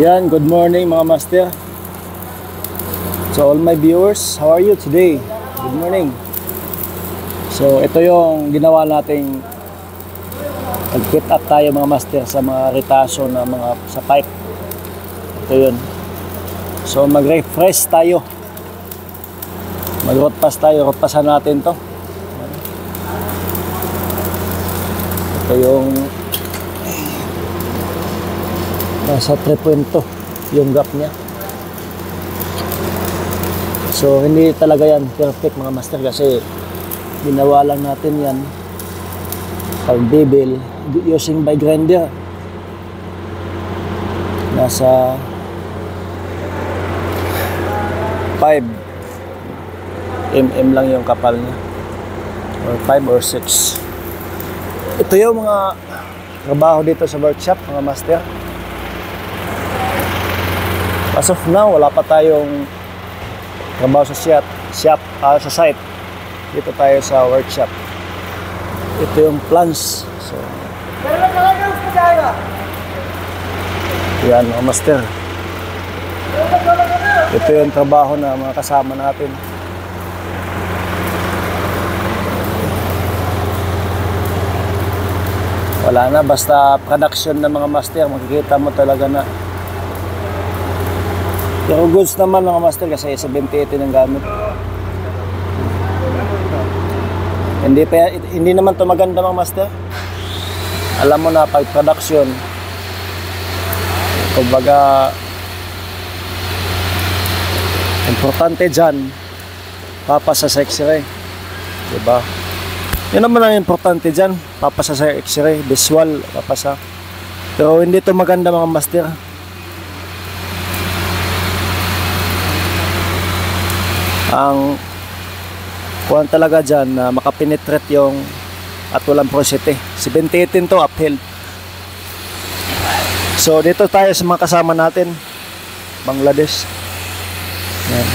Yan, good morning mga master. So all my viewers, how are you today? Good morning. So ito yung ginawa nating nag-quit up tayo mga master sa mga retaso na mga sa pipe. Ito yun. So mag-refresh tayo. Mag-root pass tayo. Root passan natin to. Ito yung nasa 3.2 yung gap niya. So hindi talaga yan perfect mga master kasi ginawa lang natin yan pag-bibil using by grinder. Nasa 5 mm lang yung kapal niya, or 5 or 6. Ito yung mga trabaho dito sa workshop mga master. As of now, wala pa tayong trabaho sa sa site. Dito tayo sa workshop. Ito yung plans. So, yan mga master. Ito yung trabaho na mga kasama natin. Wala na, basta production ng mga master, makikita mo talaga na. Pero goods naman mga master kasi 70-80 ng gamit. Hindi naman to maganda mga master. Alam mo na pag production, kumbaga importante dyan papasa sa x-ray, diba? Yun naman ang importante dyan, papasa sa x-ray, visual, papasa. Pero hindi to maganda mga master. Ang kuhan talaga dyan na makapenetrate yung at walang porosity. 70-18 to uphill. So dito tayo sa mga kasama natin, Bangladesh. Yan.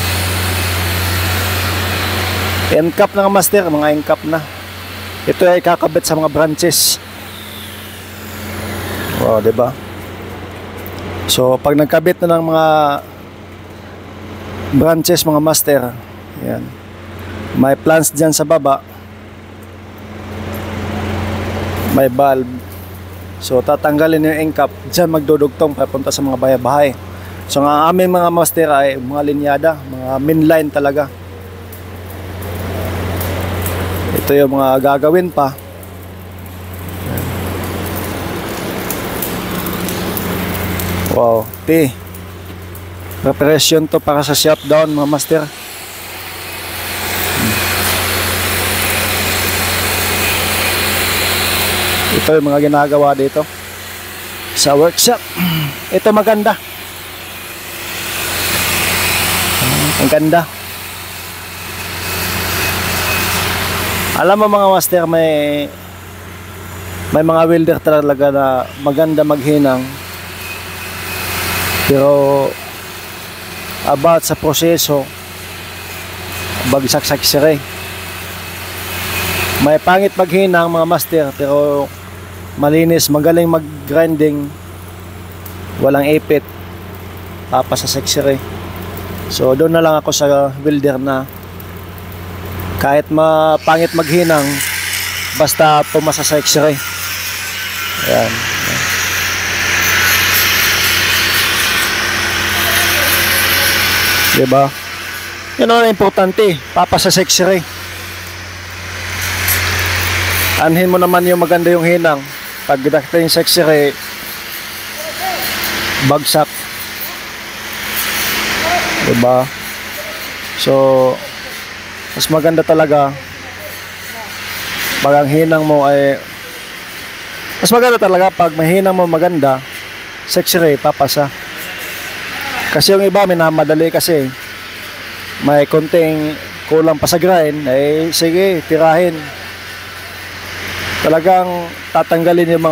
End cap na nga master, mga end cap na. Ito ay kakabit sa mga branches. Wow, diba? So pag nagkabit na ng mga branches mga master, yan, may plants dyan sa baba, may valve. So tatanggalin yung end cap, dyan magdudugtong papunta sa mga bahay-bahay. So ang aming mga master ay mga linyada, mga mainline talaga. Ito yung mga gagawin pa. Wow, preparation to para sa shutdown mga master. Ito yung mga ginagawa dito sa workshop. Ito maganda. Ang ganda. Alam mo mga master, may mga welder talaga na maganda maghinang. Pero about sa proseso, bagsak sa x-ray. May pangit maghinang mga master, pero malinis, magaling mag-grinding, walang ipit, papasa sa x-ray. So doon na lang ako sa welder na kahit mapangit maghinang, basta pumasa sa x-ray. Ayan. Diba? Yan ang importante, papasa sa x-ray. Anhin mo naman yung maganda yung hinang. Pag dating sa x-ray, bagsak. Diba? So mas maganda talaga pag ang hinang mo ay mas maganda talaga pag may hinang mo maganda sa x-ray, papasa. Kasi yung iba minamadali kasi may konting kulang pa sa grind, eh sige, tirahin. Talagang tatanggalin yung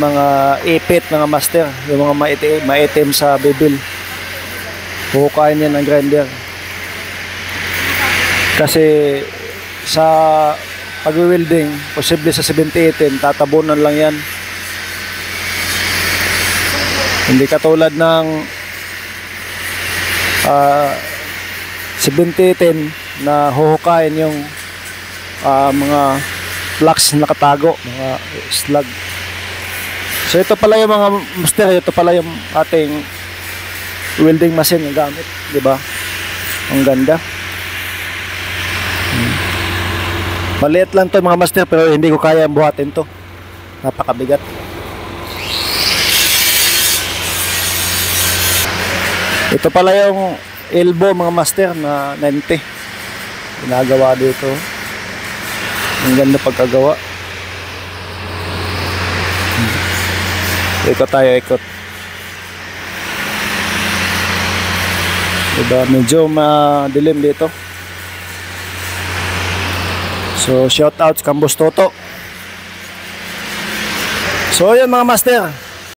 mga ipit mga master, yung mga maitim sa bibil. Huhukayin yan ng grinder. Kasi sa pag-welding, posible sa 70-18, tatabunan lang yan. Hindi katulad ng 7010 na huhukayin yung mga flux na nakatago, mga slag. So ito pala yung mga master, ito pala yung ating welding machine na gamit, di ba? Ang ganda. Maliit lang to mga master, pero hindi ko kaya buhatin to. Napakabigat. Ito pala yung elbow mga master na 90. Ginagawa dito. Ang ganda pagkagawa. Ikot tayo, ikot. Diba, medyo madilim dito. So, shout out Kambos Toto. So, yun mga master.